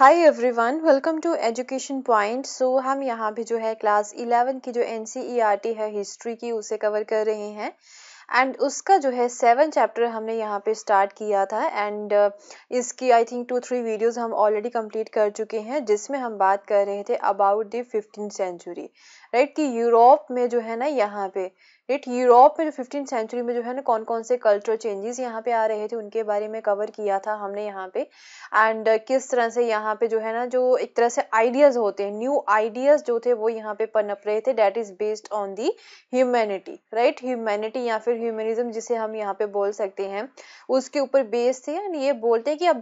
Hi everyone, welcome to education point. So हम यहाँ पे जो है क्लास 11 की जो एनसीईआरटी है हिस्ट्री की उसे कवर कर रहे हैं एंड उसका जो है 7 चैप्टर हमने यहाँ पे स्टार्ट किया था एंड इसकी आई थिंक 2-3 वीडियोस हम ऑलरेडी कंप्लीट कर चुके हैं जिसमें हम बात कर रहे थे about the 15th century, right. कि यूरोप में जो है ना यहाँ पे राइट यूरोप में जो 15th सेंचुरी में जो है ना कौन कौन से कल्चरल चेंजेस यहाँ पे आ रहे थे उनके बारे में कवर किया था हमने यहाँ पे एंड किस तरह से यहाँ पे जो है ना जो एक तरह से आइडियाज होते हैं, न्यू आइडियाज जो थे वो यहाँ पे पनप रहे थे, that is based on the humanity, right. Humanity या फिर ह्यूमनिज्म जिसे हम यहाँ पे बोल सकते हैं उसके ऊपर बेस थे एंड ये बोलते हैं कि अब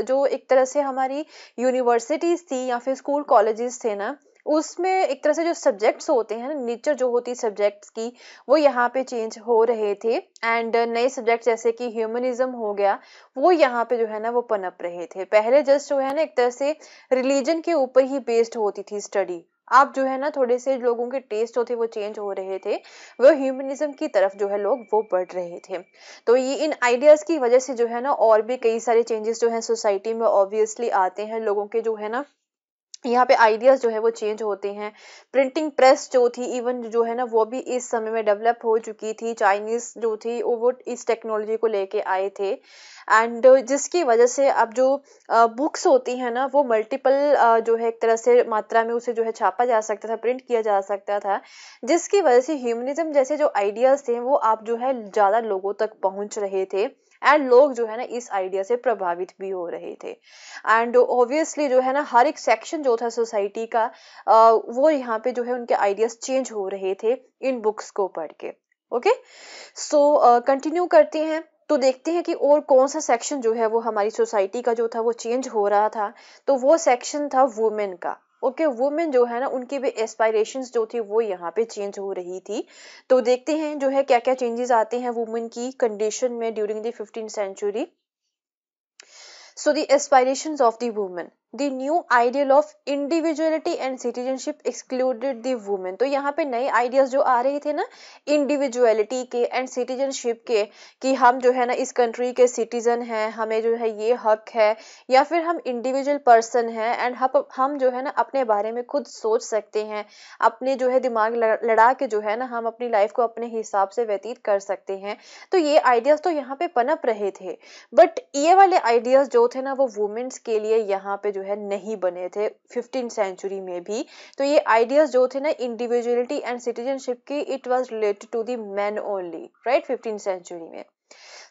जो एक तरह से हमारी यूनिवर्सिटीज थी या फिर स्कूल कॉलेजेस थे ना उसमें एक तरह से जो सब्जेक्ट्स होते हैं ना, नेचर जो होती सब्जेक्ट्स की वो यहाँ पे चेंज हो रहे थे एंड नए सब्जेक्ट जैसे कि ह्यूमनिज्म हो गया वो यहाँ पे जो है ना वो पनप रहे थे। पहले जस्ट जो है ना एक तरह से रिलीजन के ऊपर ही बेस्ड होती थी स्टडी। आप जो है ना थोड़े से लोगों के टेस्ट जो थे वो चेंज हो रहे थे, वो ह्यूमनिज्म की तरफ जो है लोग वो बढ़ रहे थे। तो ये इन आइडियाज की वजह से जो है ना और भी कई सारे चेंजेस जो है सोसाइटी में ऑब्वियसली आते हैं। लोगों के जो है ना यहाँ पे आइडियाज जो है वो चेंज होते हैं। प्रिंटिंग प्रेस जो थी इवन जो है ना वो भी इस समय में डेवलप हो चुकी थी। चाइनीज जो थी वो इस टेक्नोलॉजी को लेके आए थे एंड जिसकी वजह से अब जो बुक्स होती है ना वो मल्टीपल जो है एक तरह से मात्रा में उसे जो है छापा जा सकता था, प्रिंट किया जा सकता था, जिसकी वजह से ह्यूमनिज्म जैसे जो आइडियाज थे वो आप जो है ज्यादा लोगों तक पहुंच रहे थे एंड लोग जो है ना इस आइडिया से प्रभावित भी हो रहे थे एंड ऑब्वियसली जो है ना हर एक सेक्शन जो था सोसाइटी का वो यहाँ पे जो है उनके आइडियाज चेंज हो रहे थे इन बुक्स को पढ़ के। ओके, सो कंटिन्यू करते हैं तो देखते हैं कि और कौन सा सेक्शन जो है वो हमारी सोसाइटी का जो था वो चेंज हो रहा था। तो वो सेक्शन था वुमेन का। ओके, वुमेन जो है ना उनकी भी एस्पायरेशंस जो थी वो यहाँ पे चेंज हो रही थी। तो देखते हैं जो है क्या क्या चेंजेस आते हैं वुमेन की कंडीशन में during the 15th century. So the aspirations of the woman, the new ideal of individuality and citizenship excluded the woman। तो यहाँ पे नए आइडियाज जो आ रहे थे ना इंडिविजुअलिटी के एंड सिटीजनशिप के, कि हम जो है ना इस कंट्री के सिटीजन हैं, हमें जो है ये हक है, या फिर हम इंडिविजुअल पर्सन हैं एंड हम जो है ना अपने बारे में खुद सोच सकते हैं, अपने जो है दिमाग लड़ा के जो है ना हम अपनी लाइफ को अपने हिसाब से व्यतीत कर सकते हैं। तो ये आइडियाज तो यहाँ पे पनप रहे थे बट ये वाले आइडियाज जो थे ना वो वुमेन्स के लिए यहाँ पे जो है नहीं बने थे 15th सेंचुरी में भी। तो ये आइडियाज जो थे ना इंडिविजुअलिटी एंड सिटीजनशिप की, it was related to the men only, right, 15th century में।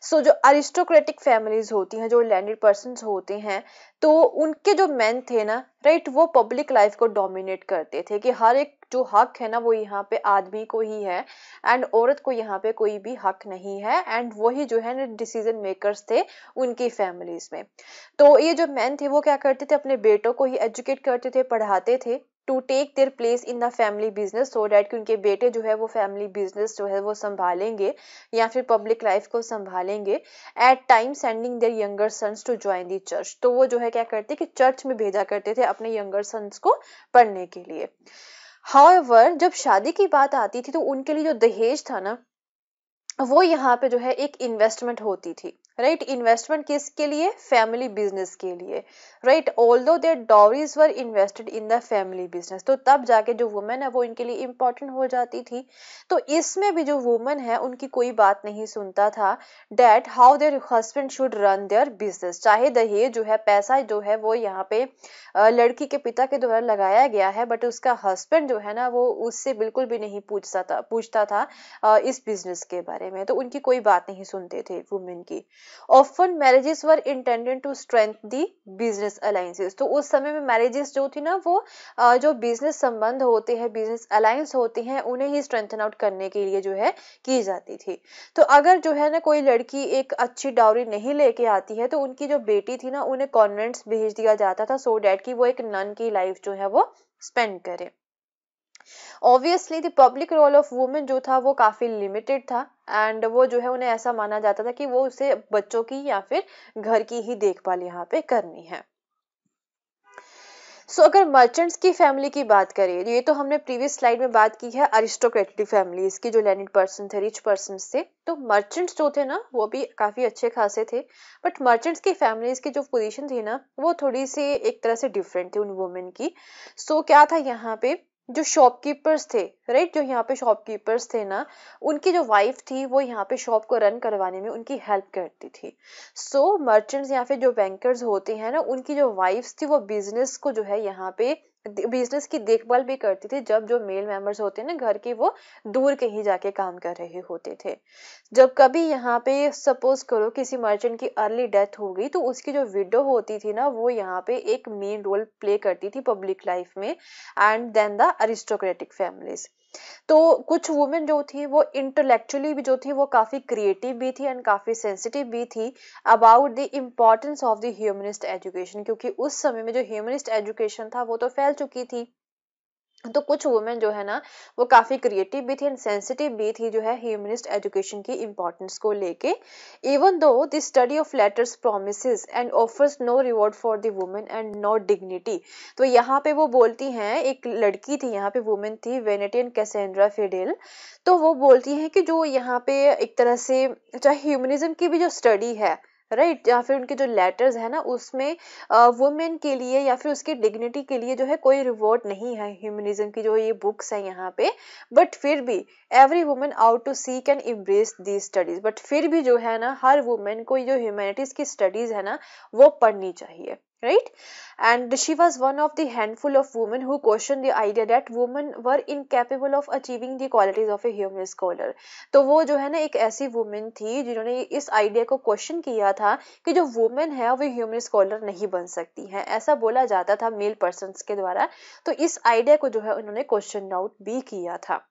सो जो अरिस्टोक्रेटिक फैमिलीज होती हैं, जो लैंडेड पर्सन होते हैं, तो उनके जो मेन थे ना, राइट, वो पब्लिक लाइफ को डोमिनेट करते थे कि हर एक जो हक है ना वो यहाँ पे आदमी को ही है एंड औरत को यहाँ पे कोई भी हक नहीं है एंड वही जो है ना डिसीजन मेकर्स थे उनकी फैमिलीज में। तो ये जो मेन थे वो क्या करते थे, अपने बेटों को ही एजुकेट करते थे, पढ़ाते थे to take their place in the family business, so that कि उनके बेटे जो है वो फैमिली बिजनेस जो है वो संभालेंगे या फिर पब्लिक लाइफ को संभालेंगे। At time sending their younger sons to join the church, तो वो जो है क्या करते कि चर्च में भेजा करते थे अपने यंगर सन्स को पढ़ने के लिए। हाउएवर जब शादी की बात आती थी तो उनके लिए जो दहेज था ना वो यहाँ पे जो है एक इन्वेस्टमेंट होती थी, राइट। इन्वेस्टमेंट किसके लिए? फैमिली बिजनेस के लिए, right. Although there dowries were invested in the family business, तो तब जाके जो वुमेन है वो इनके लिए इंपॉर्टेंट हो जाती थी। तो इसमें भी जो वुमेन है उनकी कोई बात नहीं सुनता था that how their husband should run their business. चाहे दहेज जो है, पैसा जो है वो यहाँ पे लड़की के पिता के द्वारा लगाया गया है बट उसका हस्बैंड जो है ना वो उससे बिल्कुल भी नहीं पूछता था इस बिजनेस के बारे में। तो उनकी कोई बात नहीं सुनते थे वुमेन की। Often marriages were intended to strength the business alliances, तो उस समय में मैरिजेस जो थी ना वो जो बिजनेस संबंध होते हैं, बिजनेस अलायंस होते हैं, उन्हें ही स्ट्रेंथन आउट करने के लिए जो है की जाती थी। तो अगर जो है ना कोई लड़की एक अच्छी डाउरी नहीं लेके आती है तो उनकी जो बेटी थी ना उन्हें कॉन्वेंट्स भेज दिया जाता था सो डैट कि वो एक नन की लाइफ जो है वो स्पेंड करे। Obviously the public role of women जो था वो काफी लिमिटेड था एंड वो जो है उन्हें ऐसा माना जाता था कि वो उसे बच्चों की या फिर घर की ही देखभाल यहाँ पे करनी है। अगर मर्चेंट्स की फैमिली की बात करें, ये तो हमने प्रीवियस स्लाइड में बात की है अरिस्टोक्रेटिक फैमिलीज की, जो लैंडेड पर्सन थे, रिच पर्सन थे। तो मर्चेंट्स जो थे ना वो भी काफी अच्छे खासे थे, बट मर्चेंट्स की फैमिलीज की जो पोजीशन थी ना वो थोड़ी सी एक तरह से डिफरेंट थी उन वुमेन की। क्या था यहाँ पे, जो शॉपकीपर्स थे, राइट, जो यहाँ पे शॉपकीपर्स थे ना, उनकी जो वाइफ थी वो यहाँ पे शॉप को रन करवाने में उनकी हेल्प करती थी। मर्चेंट्स या फिर जो बैंकर्स होते हैं ना, उनकी जो वाइफ्स थी वो बिजनेस को जो है यहाँ पे बिजनेस की देखभाल भी करती थी, जब जो मेल मेंबर्स होते हैं ना घर के वो दूर कहीं जाके काम कर रहे होते थे। जब कभी यहाँ पे सपोज करो किसी मर्चेंट की अर्ली डेथ हो गई, तो उसकी जो विडो होती थी ना वो यहाँ पे एक मेन रोल प्ले करती थी पब्लिक लाइफ में, and then the aristocratic families. तो कुछ वुमेन जो थी वो इंटेलेक्चुअली भी जो थी वो काफी क्रिएटिव भी थी एंड काफी सेंसिटिव भी थी about the importance of the humanist education, क्योंकि उस समय में जो ह्यूमनिस्ट एजुकेशन था वो तो फैल चुकी थी। तो कुछ वुमेन जो है ना वो काफी क्रिएटिव भी थी एंड सेंसिटिव भी थी जो है ह्यूमनिस्ट एजुकेशन की इंपॉर्टेंस को लेके। Even though the study of letters promises and offers no reward for the women and no dignity. तो यहाँ पे वो बोलती हैं, एक लड़की थी यहाँ पे, वुमेन थी वेनेटियन कैसेंड्रा फिडेल। तो वो बोलती हैं कि जो यहाँ पे एक तरह से चाहे ह्यूमनिज्म की भी जो स्टडी है, राइट, या फिर उनके जो लेटर्स है ना उसमें वुमेन के लिए या फिर उसकी डिग्निटी के लिए जो है कोई रिवॉर्ड नहीं है ह्यूमनिज्म की जो ये बुक्स है यहाँ पे। बट फिर भी every women ought to seek and embrace the studies, but फिर भी जो है ना हर वुमेन को जो ह्यूमैनिटीज की स्टडीज है ना वो पढ़नी चाहिए, right? And she was one of the handful of women who questioned the idea that women were incapable of achieving the qualities of a human scholar. तो वो जो है ना एक ऐसी वुमेन थी जिन्होंने इस आइडिया को क्वेश्चन किया था कि जो वुमेन है वो ह्यूमन स्कॉलर नहीं बन सकती है, ऐसा बोला जाता था मेल पर्सन्स के द्वारा। तो इस आइडिया को जो है उन्होंने क्वेश्चन आउट भी किया था।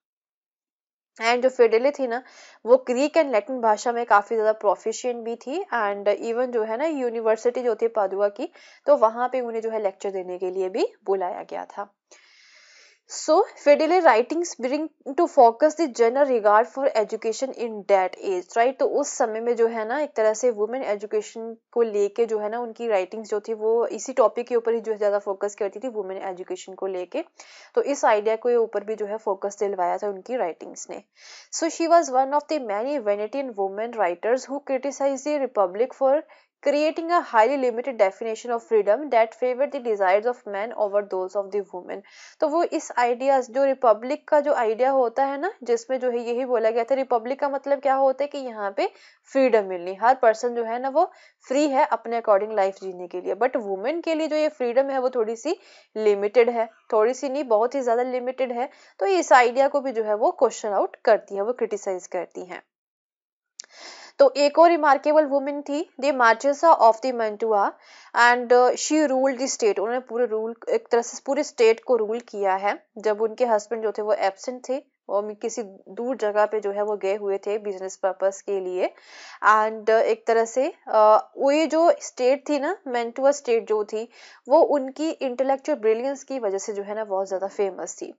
एंड जो फिडेले थी ना वो ग्रीक एंड लैटिन भाषा में काफी ज्यादा प्रोफिशिएंट भी थी, एंड इवन जो है ना यूनिवर्सिटी जो थी पादुआ की, तो वहां पे उन्हें जो है लेक्चर देने के लिए भी बुलाया गया था। Fedele writings bring to focus the general regard for education in that age, right? तो उस समय में जो है ना एक तरह से वुमेन एजुकेशन को लेके जो है ना उनकी राइटिंग्स जो थी वो इसी टॉपिक के ऊपर ही जो है ज्यादा फोकस करती थी, वुमेन एजुकेशन को लेके। तो इस आइडिया के ऊपर भी जो है फोकस दिलवाया था उनकी राइटिंग्स ने। She was one of the many Venetian women writers who criticise the republic for creating a highly limited definition of freedom that favored the desires of men over those of the women। तो वो इस idea जो Republic का जो idea होता है ना जिसमें जो है यही बोला गया था, रिपब्लिक का मतलब क्या होता है कि यहाँ पे फ्रीडम मिलनी, हर पर्सन जो है ना वो फ्री है अपने अकॉर्डिंग लाइफ जीने के लिए, बट वुमेन के लिए जो ये फ्रीडम है वो थोड़ी सी लिमिटेड है, थोड़ी सी नहीं बहुत ही ज्यादा लिमिटेड है। तो इस आइडिया को भी जो है वो क्वेश्चन आउट करती है, वो क्रिटिसाइज करती है। तो एक और रिमार्केबल वुमेन थी the Marchesa of the Mantua, and she ruled the state. उन्होंने पूरे रूल एक तरह से पूरे स्टेट को रूल किया है जब उनके हस्बैंड जो थे वो एब्सेंट थे और किसी दूर जगह पे जो है वो गए हुए थे बिजनेस पर्पस के लिए। एंड एक तरह से वो ये जो स्टेट थी ना मैंटुआ स्टेट जो थी वो उनकी इंटेलेक्चुअल ब्रिलियंस की वजह से जो है ना बहुत ज्यादा फेमस थी।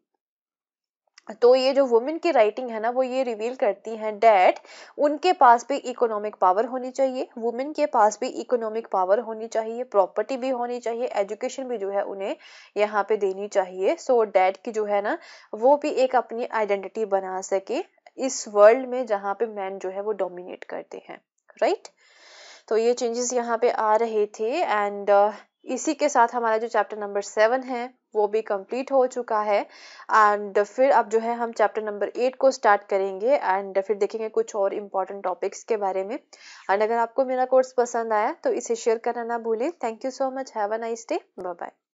तो ये जो वुमेन की राइटिंग है ना वो ये रिवील करती हैं डैट उनके पास भी इकोनॉमिक पावर होनी चाहिए, वुमेन के पास भी इकोनॉमिक पावर होनी चाहिए, प्रॉपर्टी भी होनी चाहिए, एजुकेशन भी जो है उन्हें यहाँ पे देनी चाहिए, सो डैट की जो है ना वो भी एक अपनी आइडेंटिटी बना सके इस वर्ल्ड में जहाँ पे मैन जो है वो डोमिनेट करते हैं, राइट? तो ये चेंजेस यहाँ पे आ रहे थे, एंड इसी के साथ हमारा जो चैप्टर नंबर 7 है वो भी कंप्लीट हो चुका है। एंड फिर अब जो है हम चैप्टर नंबर 8 को स्टार्ट करेंगे एंड फिर देखेंगे कुछ और इम्पोर्टेंट टॉपिक्स के बारे में। एंड अगर आपको मेरा कोर्स पसंद आया तो इसे शेयर करना ना भूलें। Thank you so much, have a nice day, bye bye.